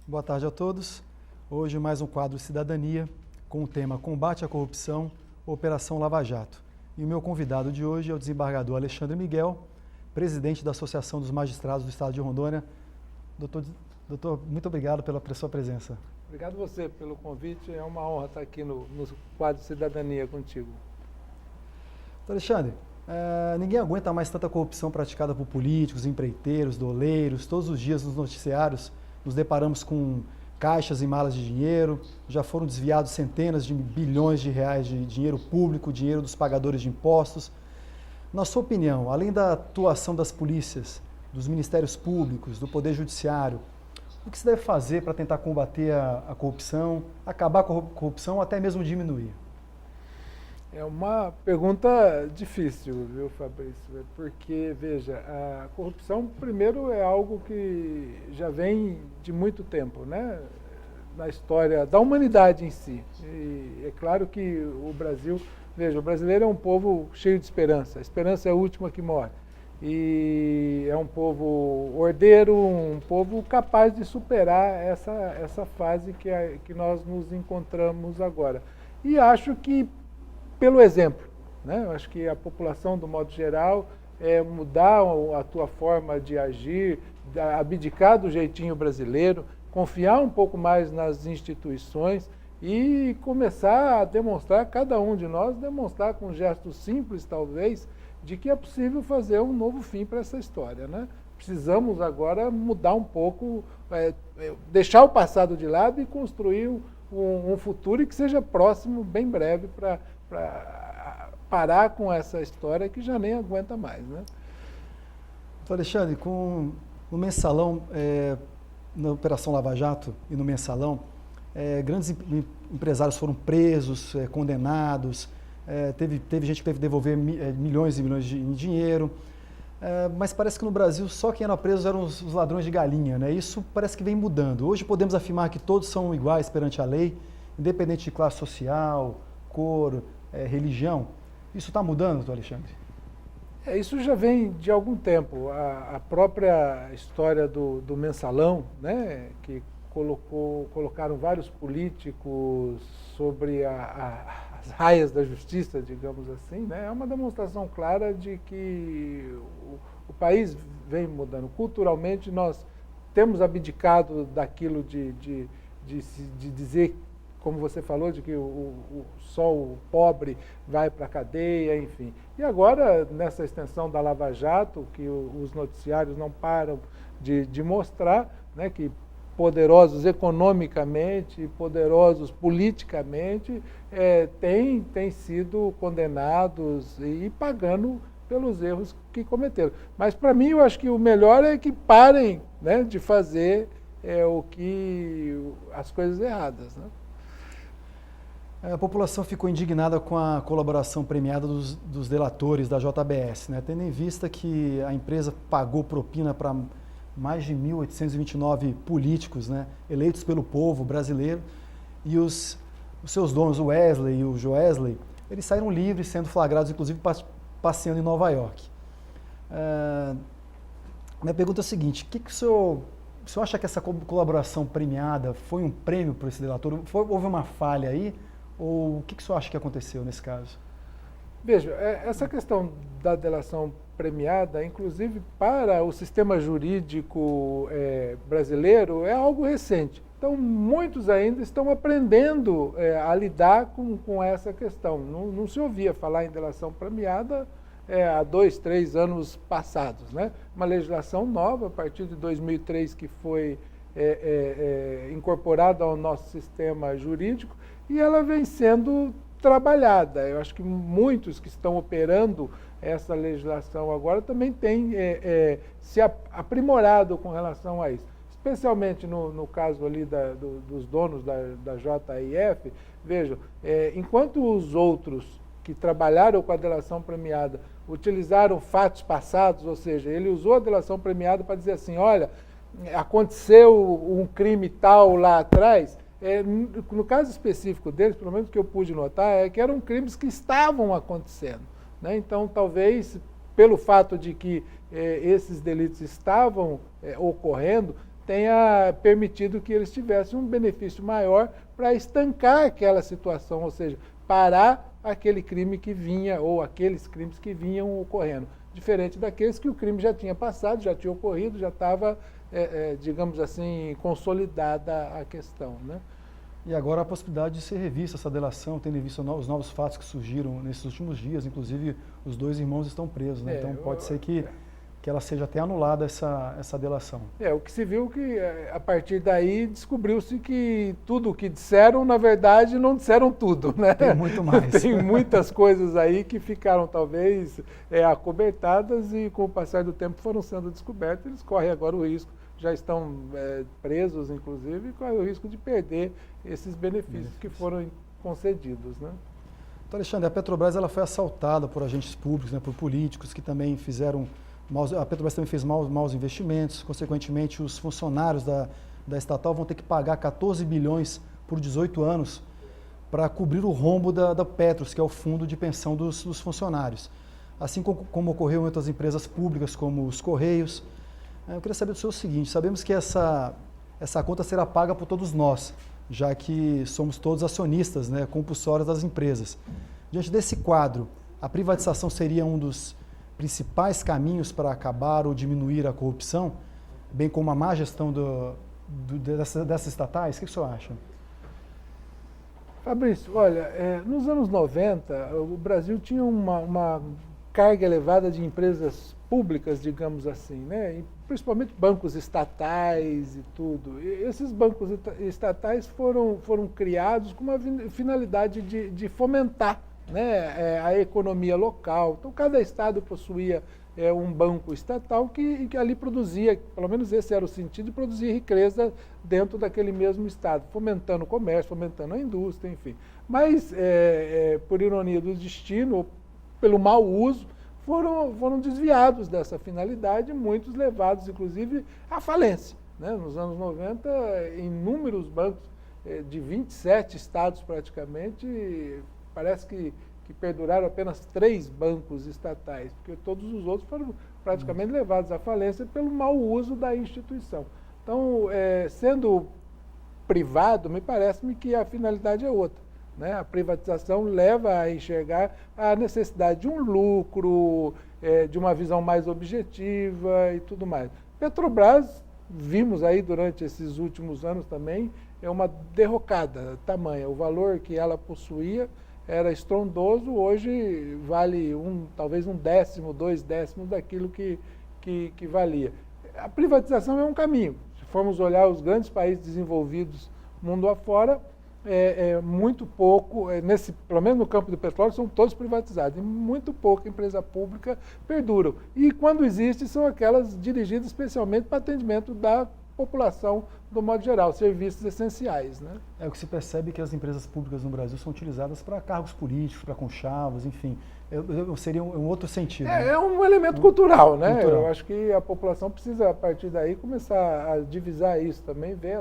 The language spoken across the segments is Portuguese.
Boa tarde a todos. Hoje mais um quadro Cidadania com o tema Combate à Corrupção, Operação Lava Jato. E o meu convidado de hoje é o desembargador Alexandre Miguel, presidente da Associação dos Magistrados do Estado de Rondônia. Doutor, muito obrigado pela sua presença. Obrigado você pelo convite, é uma honra estar aqui no quadro Cidadania contigo. Doutor Alexandre, ninguém aguenta mais tanta corrupção praticada por políticos, empreiteiros, doleiros. Todos os dias nos noticiários nos deparamos com caixas e malas de dinheiro, já foram desviados centenas de bilhões de reais de dinheiro público, dinheiro dos pagadores de impostos. Na sua opinião, além da atuação das polícias, dos ministérios públicos, do Poder Judiciário, o que se deve fazer para tentar combater a corrupção, acabar com a corrupção ou até mesmo diminuir? É uma pergunta difícil, viu, Fabrício? Porque, veja, a corrupção, primeiro, é algo que já vem de muito tempo, né? Na história da humanidade em si. E é claro que o Brasil, veja, o brasileiro é um povo cheio de esperança. A esperança é a última que morre. E é um povo ordeiro, um povo capaz de superar essa fase que nós nos encontramos agora. E acho que pelo exemplo, né? Eu acho que a população, do modo geral, mudar a tua forma de agir, abdicar do jeitinho brasileiro, confiar um pouco mais nas instituições e começar a demonstrar, cada um de nós, demonstrar com gestos simples, talvez, de que é possível fazer um novo fim para essa história, né? Precisamos agora mudar um pouco, deixar o passado de lado e construir um futuro que seja próximo, bem breve, para parar com essa história que já nem aguenta mais, né? Doutor Alexandre, no Mensalão, na Operação Lava Jato e no Mensalão, grandes empresários foram presos, condenados, teve gente que teve que devolver milhões e milhões de dinheiro, mas parece que no Brasil só quem era preso eram os ladrões de galinha, né? Isso parece que vem mudando. Hoje podemos afirmar que todos são iguais perante a lei, independente de classe social, cor, religião. Isso está mudando, doutor Alexandre? Isso já vem de algum tempo. A própria história do Mensalão, né, que colocaram vários políticos sobre as raias da justiça, digamos assim, né, é uma demonstração clara de que o país vem mudando. Culturalmente, nós temos abdicado daquilo de dizer, como você falou, de que só o pobre vai para a cadeia, enfim. E agora, nessa extensão da Lava Jato, que os noticiários não param de mostrar, né, que poderosos economicamente, poderosos politicamente, têm sido condenados e pagando pelos erros que cometeram. Mas, para mim, eu acho que o melhor é que parem, né, de fazer as coisas erradas, né? A população ficou indignada com a colaboração premiada dos delatores da JBS, né? Tendo em vista que a empresa pagou propina para mais de 1.829 políticos, né, eleitos pelo povo brasileiro, e os seus donos, o Wesley e o Joesley, eles saíram livres, sendo flagrados, inclusive, passeando em Nova York. Minha pergunta é a seguinte: o senhor acha que essa colaboração premiada foi um prêmio para esse delator? Houve uma falha aí? Ou o que o senhor acha que aconteceu nesse caso? Veja, essa questão da delação premiada, inclusive para o sistema jurídico brasileiro, é algo recente. Então, muitos ainda estão aprendendo a lidar com essa questão. Não se ouvia falar em delação premiada há 2, 3 anos passados, né? Uma legislação nova, a partir de 2003, que foi incorporada ao nosso sistema jurídico, e ela vem sendo trabalhada. Eu acho que muitos que estão operando essa legislação agora também têm se aprimorado com relação a isso. Especialmente no caso ali dos donos da JIF, vejam, enquanto os outros que trabalharam com a delação premiada utilizaram fatos passados, ou seja, ele usou a delação premiada para dizer assim, olha, aconteceu um crime tal lá atrás. No caso específico deles, pelo menos que eu pude notar, que eram crimes que estavam acontecendo, né? Então, talvez, pelo fato de que esses delitos estavam ocorrendo, tenha permitido que eles tivessem um benefício maior para estancar aquela situação, ou seja, parar aquele crime que vinha, ou aqueles crimes que vinham ocorrendo. Diferente daqueles que o crime já tinha passado, já tinha ocorrido, já estava, digamos assim, consolidada a questão, né? E agora a possibilidade de ser revista essa delação, tendo em vista os novos fatos que surgiram nesses últimos dias, inclusive os 2 irmãos estão presos, né? Então pode ser que ela seja até anulada essa delação. O que se viu que a partir daí descobriu-se que tudo o que disseram, na verdade, não disseram tudo, né? Tem muito mais. Tem muitas coisas aí que ficaram talvez acobertadas e com o passar do tempo foram sendo descobertas, eles correm agora o risco, já estão presos inclusive, e correm o risco de perder esses benefícios que foram concedidos, né? Então, Alexandre, a Petrobras ela foi assaltada por agentes públicos, né, por políticos que também fizeram a Petrobras também fez maus investimentos, consequentemente os funcionários da estatal vão ter que pagar 14 bilhões por 18 anos para cobrir o rombo da Petros, que é o fundo de pensão dos funcionários. Assim como ocorreu em outras empresas públicas, como os Correios. Eu queria saber do senhor o seguinte, sabemos que essa conta será paga por todos nós, já que somos todos acionistas, né, compulsórios das empresas. Diante desse quadro, a privatização seria um dos principais caminhos para acabar ou diminuir a corrupção, bem como a má gestão dessas estatais? O que o senhor acha? Fabrício, olha, nos anos 90, o Brasil tinha uma carga elevada de empresas públicas, digamos assim, né? E principalmente bancos estatais e tudo. E esses bancos estatais foram criados com uma finalidade de fomentar, né, a economia local. Então, cada estado possuía um banco estatal que ali produzia, pelo menos esse era o sentido, de produzir riqueza dentro daquele mesmo estado, fomentando o comércio, fomentando a indústria, enfim. Mas, por ironia do destino, pelo mau uso, foram desviados dessa finalidade, muitos levados, inclusive, à falência, né? Nos anos 90, inúmeros bancos de 27 estados praticamente, parece que perduraram apenas 3 bancos estatais, porque todos os outros foram praticamente levados à falência pelo mau uso da instituição. Então, sendo privado, me parece-me que a finalidade é outra, né? A privatização leva a enxergar a necessidade de um lucro, de uma visão mais objetiva e tudo mais. Petrobras, vimos aí durante esses últimos anos também, é uma derrocada tamanha. O valor que ela possuía era estrondoso, hoje vale talvez 1/10, 2/10 daquilo que valia. A privatização é um caminho. Se formos olhar os grandes países desenvolvidos mundo afora, muito pouco, pelo menos no campo do petróleo, são todos privatizados, e muito pouca empresa pública perduram. E quando existe, são aquelas dirigidas especialmente para atendimento da população, do modo geral, serviços essenciais, né? O que se percebe que as empresas públicas no Brasil são utilizadas para cargos políticos, para conchavos, enfim, seria um outro sentido. Né? É um elemento cultural, né? Cultural. Eu acho que a população precisa, a partir daí, começar a divisar isso também, ver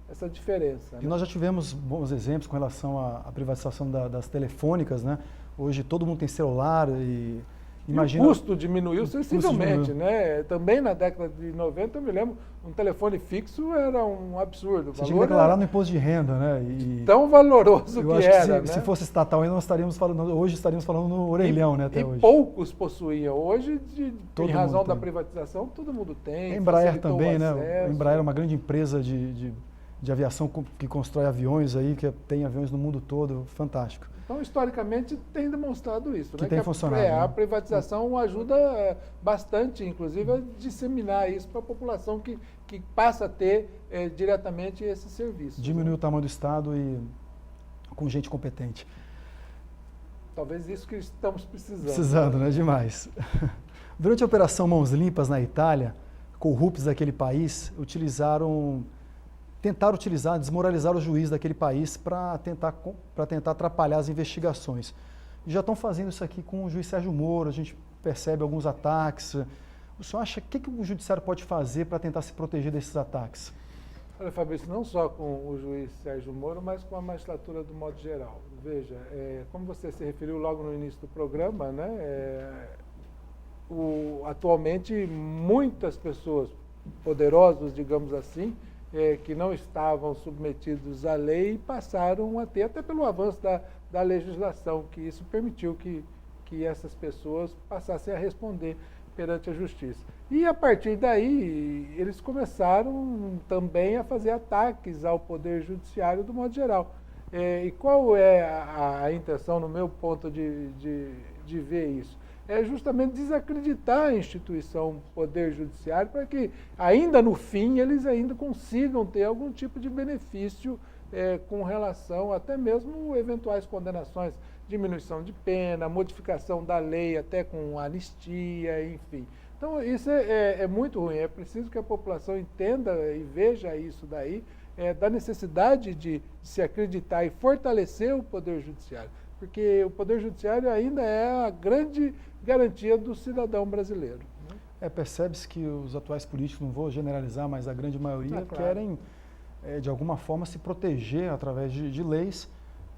essa diferença. E né? nós já tivemos bons exemplos com relação à privatização das telefônicas, né? Hoje todo mundo tem celular e imagina... E o custo diminuiu sensivelmente, né? Também na década de 90, eu me lembro, um telefone fixo era um absurdo. Você tinha que declarar no imposto de renda, né? Tão valoroso que era, né? Se fosse estatal ainda, hoje estaríamos falando no orelhão, né, até hoje. E poucos possuíam. Hoje, em razão da tem. privatização, todo mundo tem. A Embraer também, né? A Embraer é uma grande empresa de aviação que constrói aviões aí, que tem aviões no mundo todo, fantástico. Então, historicamente, tem demonstrado isso. Que né? tem funcionado. Né? A privatização ajuda bastante, inclusive, a disseminar isso para a população que passa a ter diretamente esses serviços. Diminuir o tamanho do Estado e com gente competente. Talvez isso que estamos precisando. Precisando, né? Demais. Durante a Operação Mãos Limpas na Itália, corruptos daquele país tentaram desmoralizar o juiz daquele país para tentar atrapalhar as investigações. E já estão fazendo isso aqui com o juiz Sérgio Moro, a gente percebe alguns ataques. O senhor acha que o judiciário pode fazer para tentar se proteger desses ataques? Olha, Fabrício, não só com o juiz Sérgio Moro, mas com a magistratura do modo geral. Veja, como você se referiu logo no início do programa, né, atualmente muitas pessoas, poderosos, digamos assim, que não estavam submetidos à lei e passaram a ter, até pelo avanço da legislação, que isso permitiu que essas pessoas passassem a responder perante a justiça. E a partir daí, eles começaram também a fazer ataques ao Poder Judiciário do modo geral. E qual é a intenção, no meu ponto de ver isso? É justamente desacreditar a instituição Poder Judiciário para que, ainda no fim, eles ainda consigam ter algum tipo de benefício com relação até mesmo eventuais condenações, diminuição de pena, modificação da lei até com anistia, enfim. Então, isso é muito ruim. É preciso que a população entenda e veja isso daí, da necessidade de se acreditar e fortalecer o Poder Judiciário, porque o Poder Judiciário ainda é a grande garantia do cidadão brasileiro. Né? Percebe-se que os atuais políticos, não vou generalizar, mas a grande maioria claro. querem, de alguma forma, se proteger através de leis,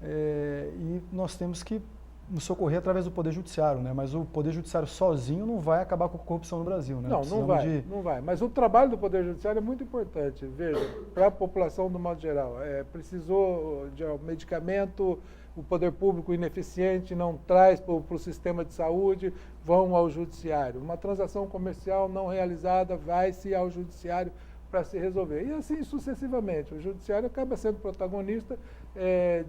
e nós temos que nos socorrer através do Poder Judiciário, né? Mas o Poder Judiciário sozinho não vai acabar com a corrupção no Brasil, né? Não vai. Mas o trabalho do Poder Judiciário é muito importante. Veja, para a população do modo geral, precisou de medicamento, o poder público ineficiente não traz para o sistema de saúde, vão ao Judiciário. Uma transação comercial não realizada, vai-se ao Judiciário para se resolver. E assim sucessivamente. O Judiciário acaba sendo protagonista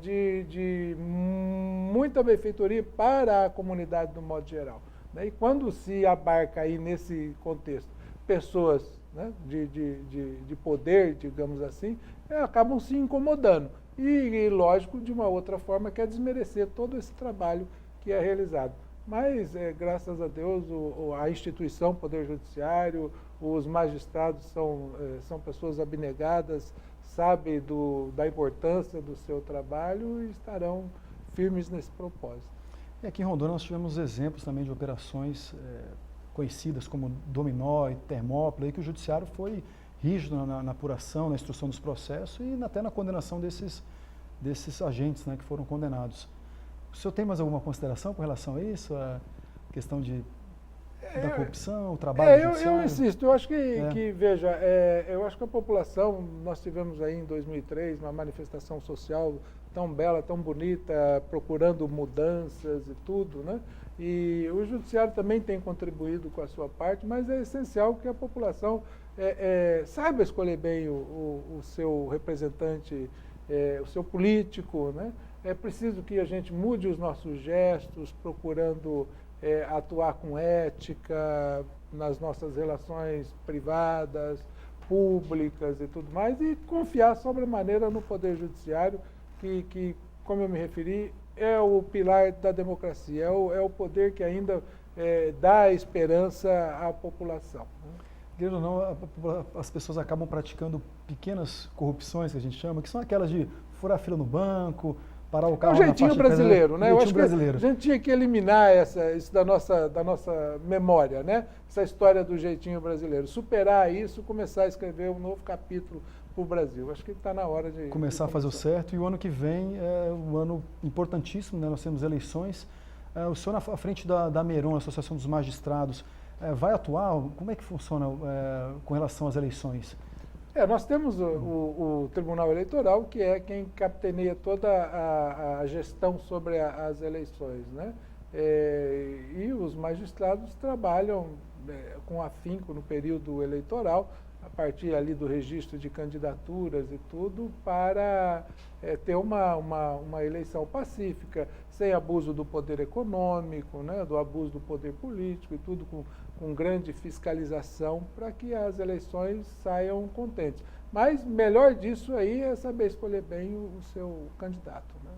de muita benfeitoria para a comunidade do modo geral. Né? E quando se abarca aí nesse contexto pessoas, né, de poder, digamos assim, acabam se incomodando. E, lógico, de uma outra forma, quer desmerecer todo esse trabalho que é realizado. Mas, graças a Deus, a instituição Poder Judiciário, os magistrados são pessoas abnegadas, sabem da importância do seu trabalho e estarão firmes nesse propósito. E aqui em Rondônia nós tivemos exemplos também de operações conhecidas como Dominó e Termópila, que o Judiciário foi rígido na apuração, na instrução dos processos e até na condenação desses agentes, né, que foram condenados. O senhor tem mais alguma consideração com relação a isso? A questão da corrupção, o trabalho judiciário? Eu insisto, eu acho que veja, eu acho que a população, nós tivemos aí em 2003 uma manifestação social tão bela, tão bonita, procurando mudanças e tudo, né? E o Judiciário também tem contribuído com a sua parte, mas é essencial que a população saiba escolher bem o seu representante, o seu político, né? É preciso que a gente mude os nossos gestos, procurando atuar com ética nas nossas relações privadas, públicas e tudo mais, e confiar sobremaneira no Poder Judiciário, que como eu me referi, é o pilar da democracia, é o poder que ainda dá esperança à população. Querendo ou não, as pessoas acabam praticando pequenas corrupções, que a gente chama, que são aquelas de furar fila no banco, parar o carro na faixa. É o jeitinho brasileiro, né? Eu acho que brasileiro. A gente tinha que eliminar isso da nossa memória, né? Essa história do jeitinho brasileiro. Superar isso, começar a escrever um novo capítulo para o Brasil. Acho que está na hora de começar a fazer o certo. E o ano que vem é um ano importantíssimo, né? Nós temos eleições. O senhor, à frente da Meron, Associação dos Magistrados, vai atuar? Como é que funciona com relação às eleições? Nós temos o Tribunal Eleitoral, que é quem capitaneia toda a gestão sobre as eleições, né? E os magistrados trabalham com afinco no período eleitoral, a partir ali do registro de candidaturas e tudo, para ter uma eleição pacífica, sem abuso do poder econômico, né, do abuso do poder político e tudo com grande fiscalização para que as eleições saiam contentes. Mas melhor disso aí é saber escolher bem o seu candidato. Né?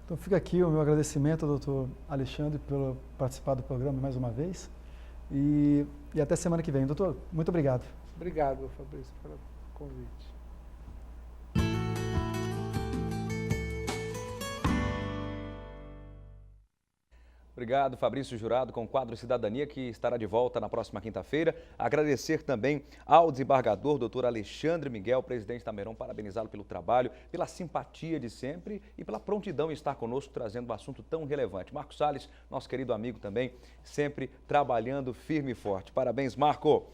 Então fica aqui o meu agradecimento ao doutor Alexandre por participar do programa mais uma vez e até semana que vem. Doutor, muito obrigado. Obrigado, Fabrício, pelo convite. Obrigado, Fabrício Jurado, com o quadro Cidadania, que estará de volta na próxima quinta-feira. Agradecer também ao desembargador, doutor Alexandre Miguel, presidente da Meron, parabenizá-lo pelo trabalho, pela simpatia de sempre e pela prontidão em estar conosco, trazendo um assunto tão relevante. Marco Salles, nosso querido amigo também, sempre trabalhando firme e forte. Parabéns, Marco!